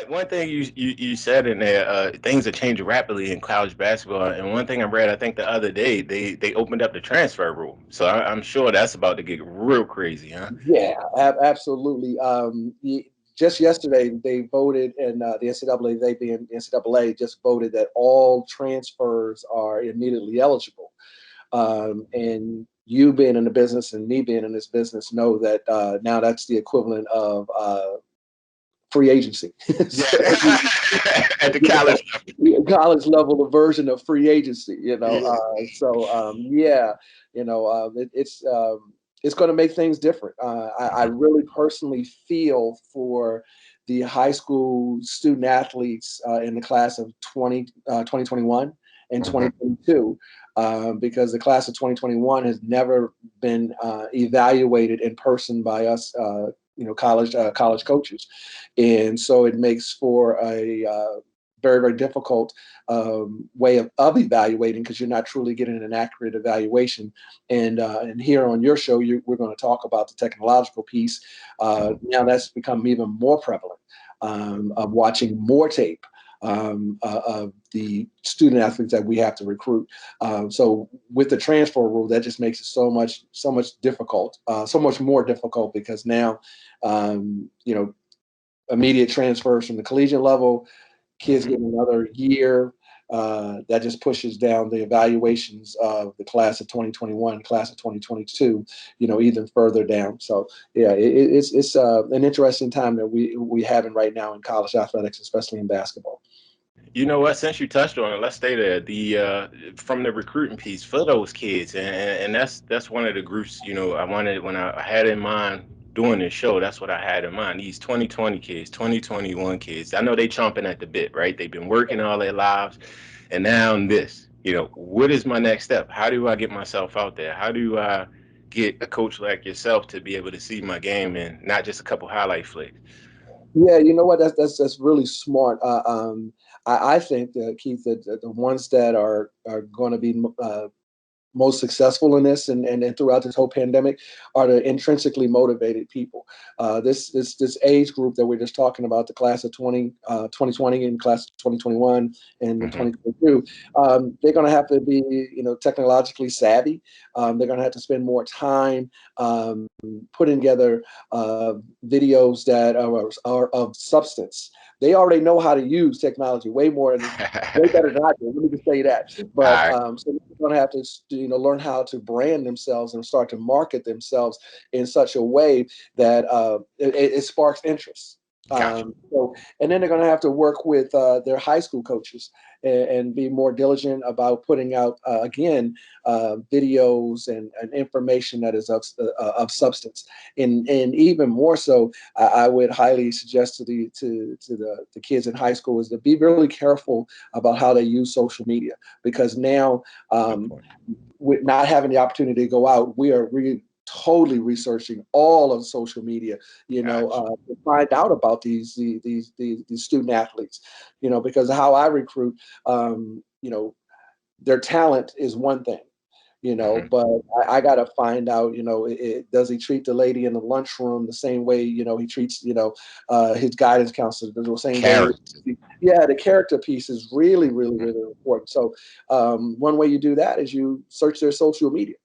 one thing you said in there, things are changing rapidly in college basketball. And one thing I read, I think the other day, they opened up the transfer rule. So I'm sure that's about to get real crazy, huh? Yeah, absolutely. Just yesterday, they voted, and the NCAA, they being NCAA, just voted that all transfers are immediately eligible. And you being in the business and me being in this business know that now that's the equivalent of free agency. Yeah, So, at the you know, college college level, a version of free agency. level. Yeah, it's going to make things different. I really personally feel for the high school student athletes in the class of 2021 and Yeah. 2022, because the class of 2021 has never been evaluated in person by us, college coaches, and so it makes for a very, very difficult way of evaluating, because you're not truly getting an accurate evaluation. And here on your show, we're going to talk about the technological piece. Now that's become even more prevalent, of watching more tape of the student athletes that we have to recruit. So with the transfer rule, that just makes it so much difficult, so much more difficult, because now, immediate transfers from the collegiate level, kids Mhm. get another year. That just pushes down the evaluations of the class of 2021, class of 2022, even further down. So yeah, it's an interesting time that we having right now in college athletics, especially in basketball. You know what? Since you touched on it, let's stay there. The from the recruiting piece for those kids, and that's one of the groups. I wanted when I had in mind doing this show. That's what I had in mind. These 2020 kids, 2021 kids. I know they chomping at the bit, right? They've been working all their lives, and now this. What is my next step? How do I get myself out there? How do I get a coach like yourself to be able to see my game and not just a couple highlight flicks? Yeah, you know what? That's really smart. I think that, Keith, that the ones that are going to be most successful in this, and throughout this whole pandemic, are the intrinsically motivated people. This age group that we're just talking about, the class of 2020 and class of 2021 and Hmm. 2022, they're going to have to be technologically savvy. They're going to have to spend more time putting together videos that are of substance. They already know how to use technology way better than I do. Let me just say that. All But right, so they're going to have to, learn how to brand themselves and start to market themselves in such a way that it sparks interest. gotcha. And then they're going to have to work with their high school coaches, and be more diligent about putting out again videos and information that is of substance, and even more so, I would highly suggest to the kids in high school is to be really careful about how they use social media, because now, Good um, point. with not having the opportunity to go out, we are totally researching all of social media, Gotcha. to find out about these student athletes, because how I recruit, their talent is one thing, Hmm. but I got to find out, does he treat the lady in the lunchroom the same way, he treats, his guidance counselor the same way. Character. Yeah, the character piece is really, really, really important. So one way you do that is you search their social media.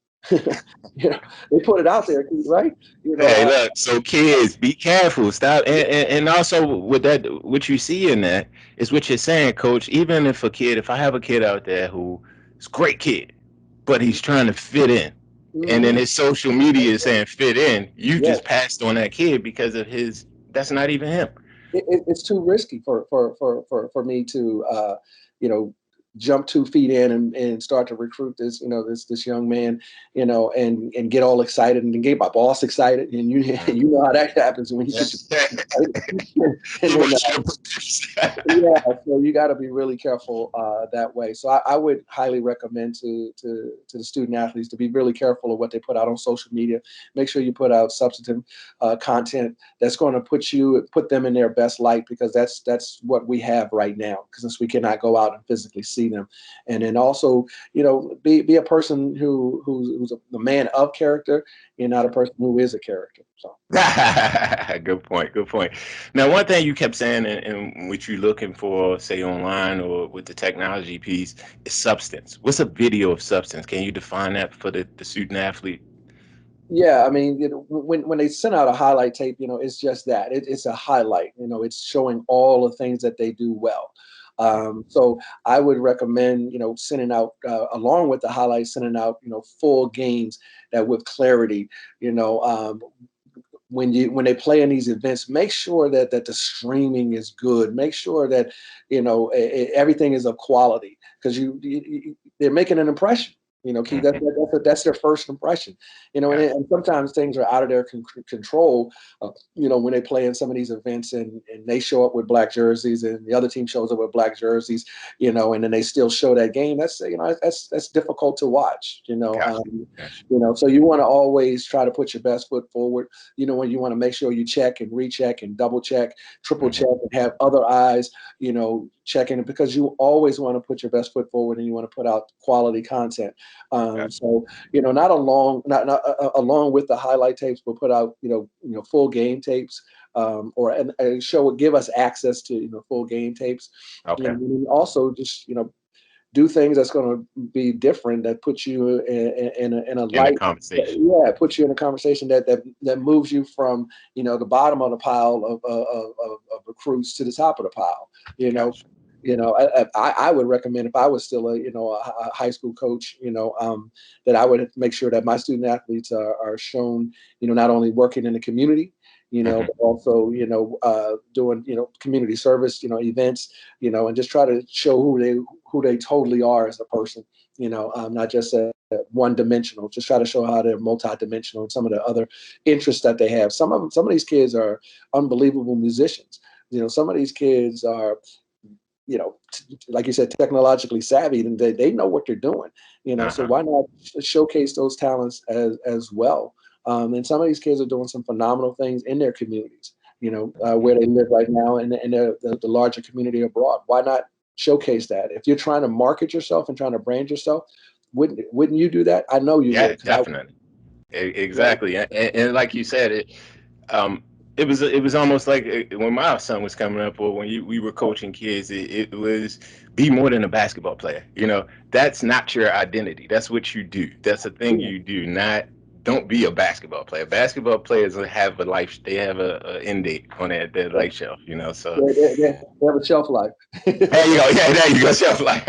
you know, they put it out there, right? Hey, look, so kids, be careful. Stop. And also with that, what you see in that is what you're saying, coach. Even if I have a kid out there who is a great kid, but he's trying to fit in, and then Mhm. his social media is saying fit in, you Yes. just passed on that kid because of his, that's not even him. It's too risky for me to you know jump 2 feet in, and start to recruit this young man, and get all excited and get my boss excited, and you Mm. you know how that happens when you get your boss excited. He And then wants you to put this. yeah, so you got to be really careful that way. So I would highly recommend to the student athletes to be really careful of what they put out on social media. Make sure you put out substantive content that's going to put them in their best light, because that's what we have right now. Because since we cannot go out and physically see see them. And then also, be a person who's a man of character. You're not a person who is a character. So. Good point. Good point. Now, one thing you kept saying, in which you're looking for, say online or with the technology piece, is substance. What's a video of substance? Can you define that for the student athlete? Yeah, I mean, when they send out a highlight tape, it's just that it's a highlight. It's showing all the things that they do well. So I would recommend, sending out along with the highlights, sending out, full games that with clarity. You know, when they play in these events, make sure that the streaming is good. Make sure that everything is of quality, because they're making an impression. Keith, Hmm. that's their first impression. Gotcha. And sometimes things are out of their control. When they play in some of these events, and they show up with black jerseys, and the other team shows up with black jerseys, and then they still show that game. That's difficult to watch. Gotcha. Gotcha. So you want to always try to put your best foot forward. When you want to make sure you check and recheck and double check, triple Hmm. check, and have other eyes, checking it, because you always want to put your best foot forward, and you want to put out quality content. Gotcha. So not along with the highlight tapes, but put out full game tapes, or and show give us access to full game tapes. Okay. And also just do things that's going to be different, that puts you in a In the light. conversation. Yeah, puts you in a conversation that moves you from the bottom of the pile of recruits to the top of the pile. you know Gotcha. I would recommend, if I was still a high school coach, that I would make sure that my student athletes are shown, not only working in the community, Hmm. but also, doing, community service, events, and just try to show who they totally are as a person, not just one dimensional. Just try to show how they're multidimensional and some of the other interests that they have. Some of these kids are unbelievable musicians. Some of these kids are, like you said, technologically savvy, and they know what they're doing. So Uh-huh. why not showcase those talents as well? And some of these kids are doing some phenomenal things in their communities, where they live right now, and the larger community abroad. Why not showcase that? If you're trying to market yourself and trying to brand yourself, wouldn't you do that? I know you would, Yeah, because I would. definitely. Right. Exactly. And like you said, um, it was almost like when my son was coming up, or when we were coaching kids, it was be more than a basketball player. That's not your identity. That's what you do. That's a thing Yeah. you do. Not Don't be a basketball player. Basketball players have a life. They have a end date on their life shelf. So They have a shelf life. there you go. Yeah, there you go. Shelf life.